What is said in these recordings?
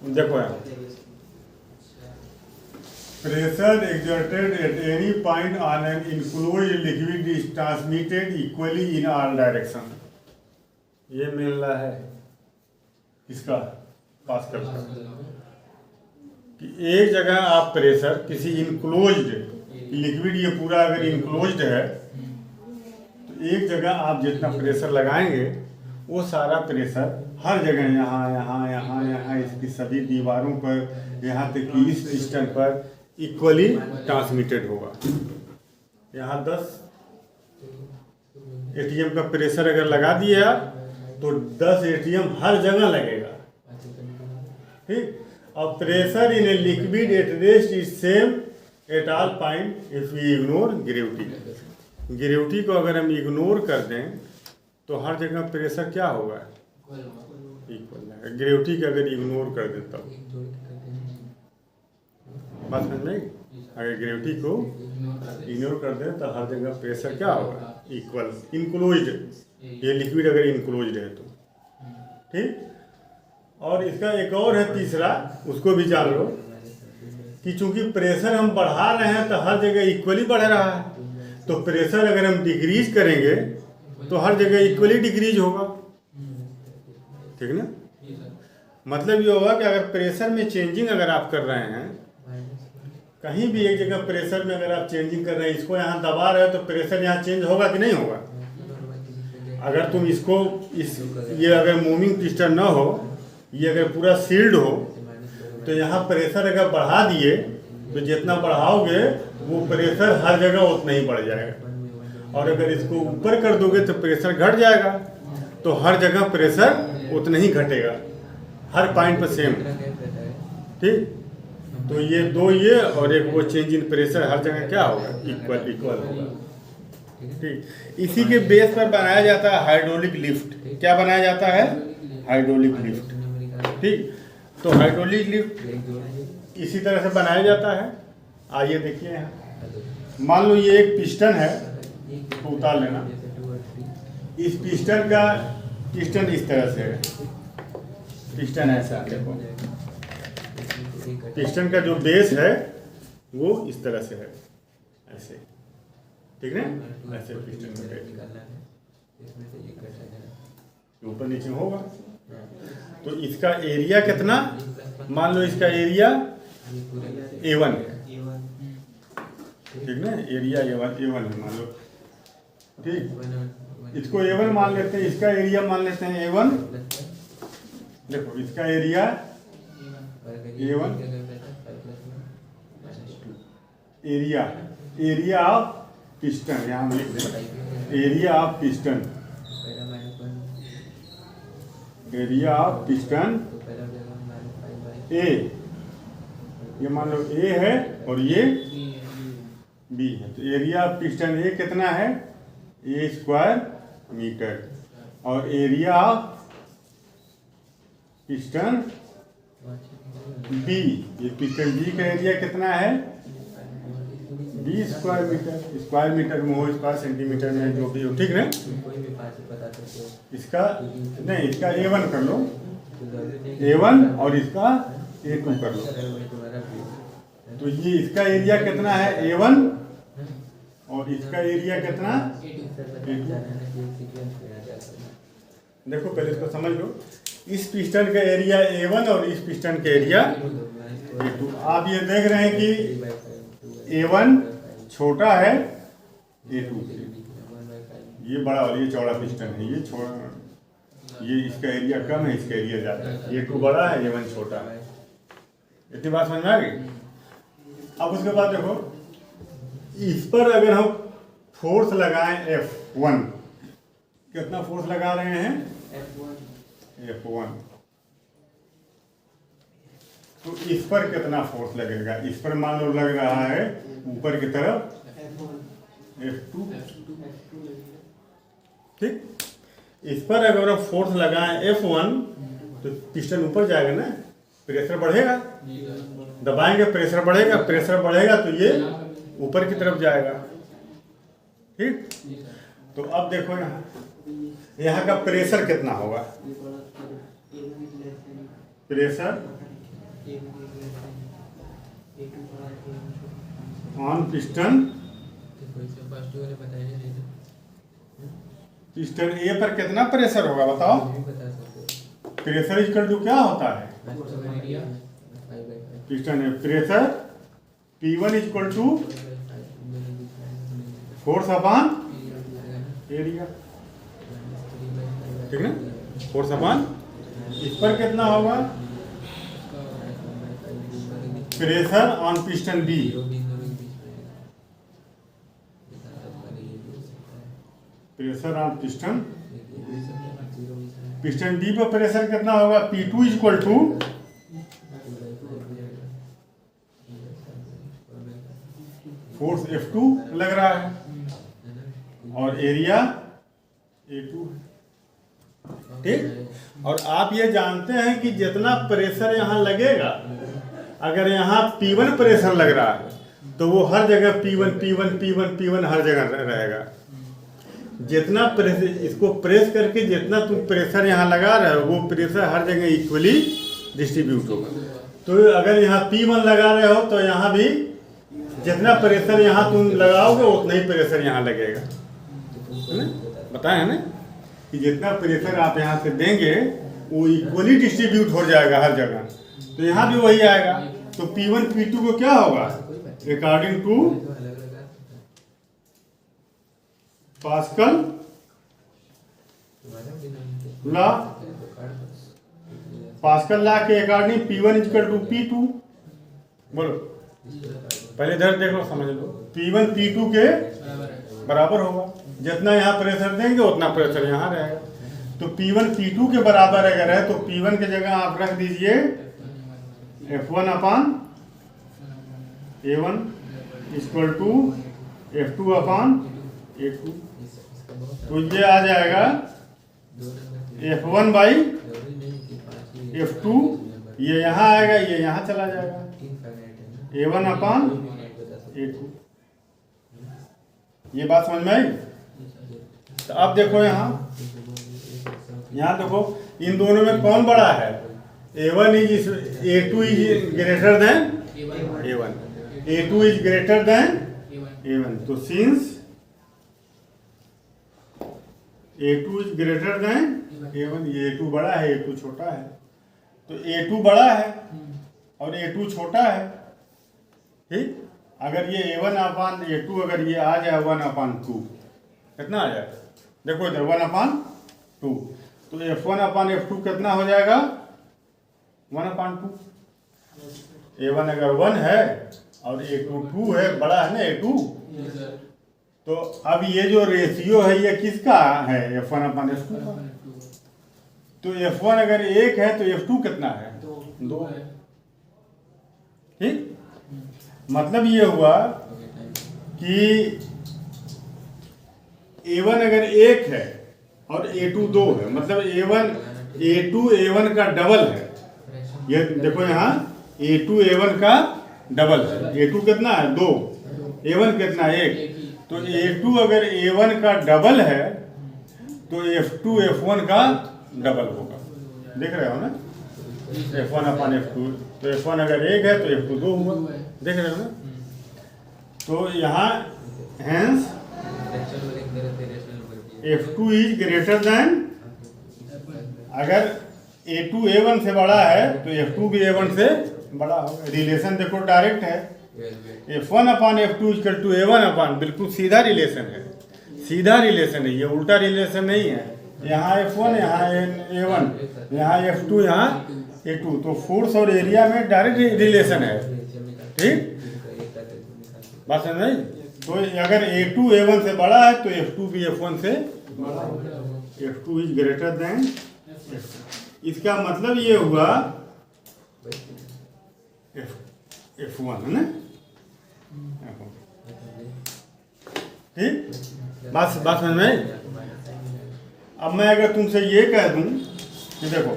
देखो यार, pressure exerted at any point on an enclosed liquid is transmitted equally in all direction। ये मिल रहा है किसका, पास्कल का, कि एक जगह आप प्रेशर किसी इनक्लोज्ड लिक्विड, ये पूरा अगर इनक्लोज्ड है तो एक जगह आप जितना प्रेशर लगाएंगे वो सारा प्रेशर हर जगह, यहाँ यहाँ यहाँ यहाँ इसकी सभी दीवारों पर, यहाँ तक कि इस स्टैंड पर इक्वली ट्रांसमिटेड होगा। यहाँ 10 एटीएम का प्रेशर अगर लगा दिए आप तो 10 एटीएम हर जगह लगेगा, ठीक। और pressure in a liquid at rest is same at all point if we ignore gravity. Gravity को अगर हम इग्नोर कर दें तो हर जगह प्रेशर क्या होगा, इक्वल रहेगा। ग्रेविटी का अगर इग्नोर कर देता हूँ, बात समझ में, अगर ग्रेविटी को इग्नोर कर दें तो हर जगह प्रेशर क्या होगा, इक्वल। इनक्लोज्ड, ये लिक्विड अगर इनक्लोज्ड है तो, ठीक। और इसका एक और है तीसरा, उसको भी जान लो कि चूंकि प्रेशर हम बढ़ा रहे हैं तो हर जगह इक्वली बढ़ रहा है, तो प्रेशर अगर हम डिक्रीज करेंगे तो हर जगह इक्वली डिक्रीज होगा, ठीक ना। मतलब ये होगा कि अगर प्रेशर में चेंजिंग अगर आप कर रहे हैं, कहीं भी एक जगह प्रेशर में अगर आप चेंजिंग कर रहे हैं, इसको यहाँ दबा रहे हो तो प्रेशर यहाँ चेंज होगा कि नहीं होगा। अगर तुम इसको ये अगर मूविंग पिस्टन ना हो, ये अगर पूरा सील्ड हो, तो यहाँ प्रेशर अगर बढ़ा दिए तो जितना बढ़ाओगे वो प्रेशर हर जगह उतना ही बढ़ जाएगा, और अगर इसको ऊपर कर दोगे तो प्रेशर घट जाएगा, तो हर जगह प्रेशर उतना ही घटेगा, हर पॉइंट पर सेम, ठीक। तो ये दो, ये और एक वो चेंज इन प्रेशर हर जगह क्या होगा, इक्वल होगा, ठीक। इसी के बेस पर बनाया जाता है हाइड्रोलिक लिफ्ट। क्या बनाया जाता है, हाइड्रोलिक लिफ्ट, ठीक। तो हाइड्रोलिक लिफ्ट इसी तरह से बनाया जाता है। आइए देखिए, यहाँ मान लो ये एक पिस्टन है, तो उतार लेना। इस पिस्टन का, पिस्टन इस तरह से है, पिस्टन ऐसा देखो, पिस्टन का जो बेस है वो इस तरह से है, ऐसे, ठीक है, ऐसे पिस्टन का ऊपर नीचे होगा। तो इसका एरिया कितना, मान लो इसका एरिया A1 है, ठीक ना, एरिया A1 है मान लो, ठीक। इसको A1 मान लेते हैं, इसका एरिया मान लेते हैं A1। देखो इसका area A1, area of piston, यहाँ लिख दें area of piston, area of piston A, ये मान लो ए है और ये बी है, तो एरिया ऑफ पिस्टन ए कितना है, ए स्क्वायर मीटर, और एरिया ऑफ पिस्टन बी, ये पिस्टन बी का एरिया कितना है, B square meter, square meter में हो, स्क्वायर सेंटीमीटर में जो भी हो, ठीक है। इसका नहीं, इसका A1 कर लो, A1 और इसका A2 कर लो, तो ये इसका एरिया कितना है A1 और इसका एरिया कितना A2। देखो पहले इसको समझ लो, इस पिस्टन का एरिया A1 और इस पिस्टन का एरिया A2। आप ये देख रहे हैं कि A1 छोटा है A2 से, ये बड़ा और ये चौड़ा पिस्टन है, ये छोटा, ये इसका एरिया कम है, इसका एरिया ज़्यादा है, A2 बड़ा है, A1 छोटा है। इतनी बात समझ में आ गई। अब उसके बाद देखो, इस पर अगर हम फोर्स लगाएं F1, कितना फोर्स लगा रहे हैं, F1, तो इस पर कितना फोर्स लगेगा, इस पर मान लो लग रहा है ऊपर की तरफ F2, ठीक। इस पर अगर हम फोर्स लगाएं F1 तो पिस्टन ऊपर जाएगा ना, प्रेशर बढ़ेगा, दबाएंगे प्रेशर बढ़ेगा, प्रेशर बढ़ेगा तो ये ऊपर की तरफ जाएगा, ठीक। तो अब देखो यहाँ का प्रेशर कितना होगा, pressure on piston piston A पर कितना प्रेशर होगा बताओ। प्रेशर इक्वल टू क्या होता है पिस्टन है pressure P1 equal to force upon area, ठीक है, फोर्स अपॉन। इस पर कितना होगा pressure on piston B, pressure on piston piston D पर प्रेशर कितना होगा P2 equal to force F2 लग रहा है और एरिया A2, ठीक। और आप ये जानते हैं कि जितना प्रेशर यहाँ लगेगा, अगर यहाँ P1 प्रेशर लग रहा है तो वो हर जगह P1 हर जगह रहेगा। जितना प्रेस इसको प्रेस करके जितना तुम प्रेशर यहाँ लगा रहे हो वो प्रेशर हर जगह इक्वली डिस्ट्रीब्यूट होगा। तो अगर यहाँ P1 लगा रहे हो तो यहाँ भी जितना प्रेशर यहाँ तुम लगाओगे उतना ही प्रेशर यहाँ लगेगा, है ना, बताया है ना कि जितना प्रेशर आप यहाँ से देंगे वो इक्वली डिस्ट्रीब्यूट हो जाएगा हर जगह, तो यहाँ भी वही आएगा। तो P1 P2 को क्या होगा according to Pascal law, Pascal law के according P1 equal to P2, बोलो पहले इधर देखो समझ लो, P1 P2 के बराबर होगा। जितना यहाँ प्रेशर देंगे उतना प्रेशर यहाँ रहेगा। तो P1 P2 के बराबर अगर है तो P1 की जगह आप रख दीजिए F1 upon A1 equal to F2 upon A2, तो ये आ जाएगा F1 बाई F2, ये यहाँ आएगा, ये यहाँ चला जाएगा A1 अपॉन A2। ये बात समझ में आई। तो अब देखो यहाँ देखो इन दोनों में कौन बड़ा है, A1 is A2 is greater than A1, A2 is greater than A1। तो since A2 is greater than A1, ये A2 बड़ा है A2 छोटा है, तो A2 बड़ा है और A2 छोटा है, ठीक। अगर ये A1 अपान A2 अगर ये आ जाए 1/2 कितना आ जाएगा, देखो इधर 1/2, तो F1 अपान F2 कितना हो जाएगा 1/2। A1 अगर 1 है और A2 2 है, बड़ा है ना A2, तो अब ये जो रेशियो है ये किसका है F1 अपान F2 का। तो F1 अगर 1 है तो F2 कितना है 2 है, ठीक। मतलब ये हुआ कि A1 अगर 1 है और A2 2 है, मतलब A2 A1 का डबल है। ये देखो यहाँ A2 A1 का डबल है। A2 कितना है 2, A1 कितना है 1, तो A2 अगर A1 का डबल है तो F2 F1 का डबल होगा, देख रहे हो ना, F1 अपान F2। तो F1 अगर 1 है तो F2 2 हुआ, देख रहे हो ना। तो यहाँ hence F2 is greater than, अगर A2 A1 से बड़ा है तो F2 भी A1 से बड़ा होगा। रिलेशन देखो डायरेक्ट है, F1 upon F2 equal to A1 अपान, बिल्कुल सीधा रिलेशन है, सीधा रिलेशन है, ये उल्टा रिलेशन नहीं है। यहाँ F1 यहाँ A1, यहाँ F2 यहाँ A2, तो फोर्स और एरिया में डायरेक्ट रिलेशन है, ठीक। बात समझ आई। तो अगर A2 A1 से बड़ा है तो F2 भी F1 से बड़ा होगा, F2 is greater than F1। इसका मतलब ये हुआ F1 है ना, ठीक। बात समझ में आई। अब मैं अगर तुमसे ये कह दूं कि देखो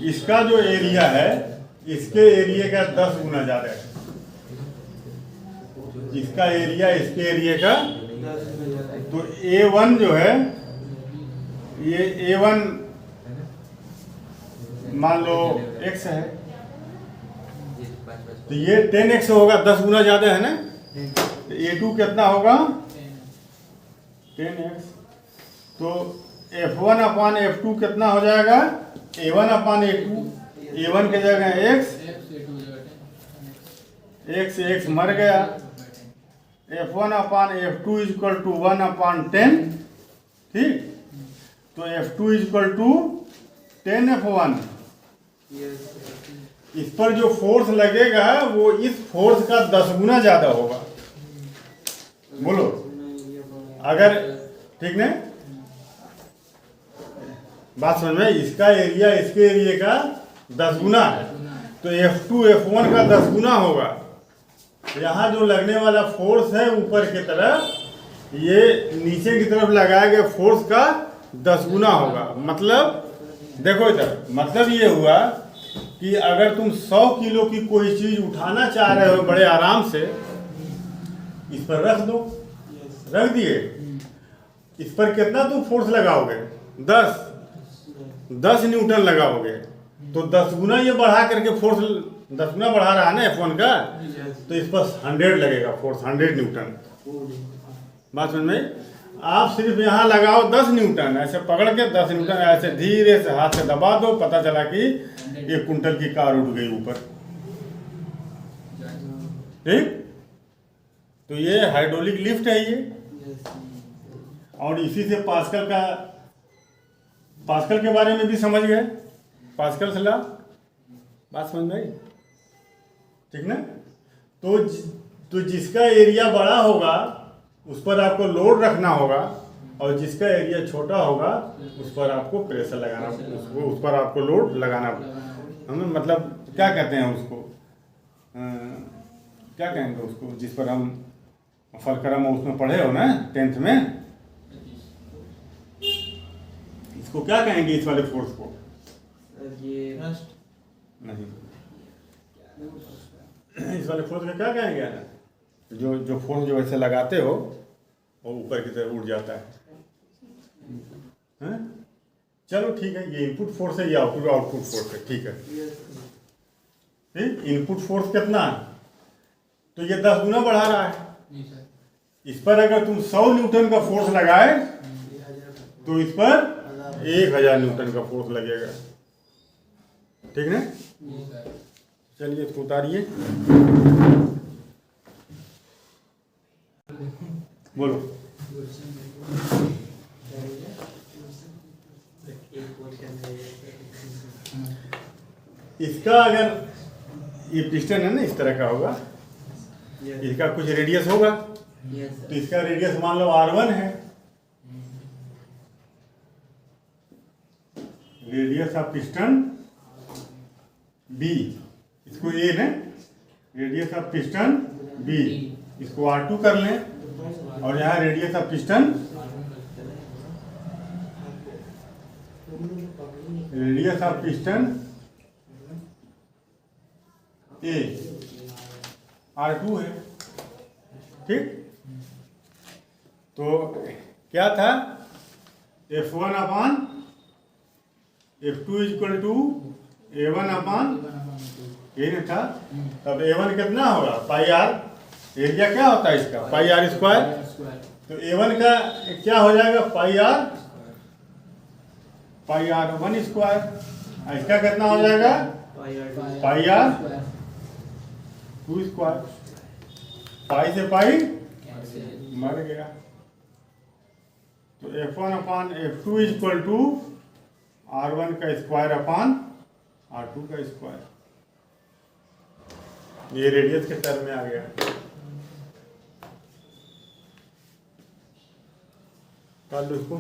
इसका जो एरिया है इसके एरिया का 10 गुना ज्यादा है, इसका एरिया इसके एरिया का। तो A1 जो है ये A1 मान लो x है, तो ये 10x होगा, 10 गुना ज़्यादा है ना। A2 कितना होगा 10x, तो F1 अपान F2 कितना हो जाएगा A1 अपान A2। A1 की जगह x मर गया। F1 upon F2 equal to 1 अपान 10, ठीक। तो F2 इजक्वल टू 10F1। इस पर जो फोर्स लगेगा वो इस फोर्स का 10 गुना ज्यादा होगा। बोलो अगर, ठीक नहीं बात समझ में, इसका एरिया इसके एरिया का 10 गुना है, तो F2 F1 का 10 गुना होगा। यहाँ जो लगने वाला फोर्स है ऊपर की तरफ, ये नीचे की तरफ लगाया गया फोर्स का 10 गुना होगा। मतलब देखो इधर, मतलब ये हुआ कि अगर तुम 100 किलो की कोई चीज उठाना चाह रहे हो बड़े आराम से, इस पर रख दो, रख दिए, इस पर कितना तुम फोर्स लगाओगे 10 न्यूटन लगाओगे, तो 10 गुना ये बढ़ा करके फोर्स 10 गुना बढ़ा रहा है ना F1 का, तो इस पर 100 लगेगा फोर्स, 100 न्यूटन। बात समझ में। आप सिर्फ यहाँ लगाओ 10 न्यूटन, ऐसे पकड़ के 10 न्यूटन ऐसे धीरे से हाथ से दबा दो, पता चला कि 1 कुंटल की कार उठ गई ऊपर, ठीक। तो ये हाइड्रोलिक लिफ्ट है ये, और इसी से पास्कल के बारे में भी समझ गए, पास्कल से ला, बात समझ में आई, ठीक ना। तो जिसका एरिया बड़ा होगा उस पर आपको लोड रखना होगा, और जिसका एरिया छोटा होगा उस पर आपको प्रेशर लगाना, उस पर आपको लोड लगाना। हम मतलब क्या कहते हैं उसको, क्या कहेंगे उसको, जिस पर हम फलक्रम उसमें पढ़े हो ना 10th में, इसको क्या कहेंगे इस वाले फोर्स को? नहीं, इस वाले फोर्स को क्या कहेंगे? जो फोर्स जो ऐसे लगाते हो वो ऊपर की तरफ उड़ जाता है। चलो ठीक है, ये इनपुट फोर्स है, ये आउटपुट फोर्स है, ठीक है। ठीक, इनपुट फोर्स कितना है, तो ये 10 गुना बढ़ा रहा है। इस पर अगर तुम 100 न्यूटन का फोर्स लगाए तो इस पर 1000 न्यूटन का फोर्स लगेगा, ठीक है। चलिए इसको उतारिए, बोलो। इसका अगर ये पिस्टन है ना इस तरह का होगा, इसका कुछ रेडियस होगा, तो इसका रेडियस मान लो R1 है, रेडियस ऑफ पिस्टन B, इसको A ने रेडियस ऑफ पिस्टन B, इसको R2 कर लें, और यहाँ radius of piston, radius of piston A R2 है, ठीक। तो क्या था, F1 upon F2 equal to A1 upon A ने था, तब A1 कितना होगा पाई R, एरिया क्या होता है इसका पाई R स्क्वायर, तो A1 का क्या हो जाएगा पाई R1 स्क्वायर, इसका कितना हो जाएगा पाई R2 स्क्वायर, पाई से पाई मर गया, तो F1 upon F2 equal to R1 का स्क्वायर अपान R2 का स्क्वायर, ये रेडियस के टर्म में आ गया। कर लो इसको।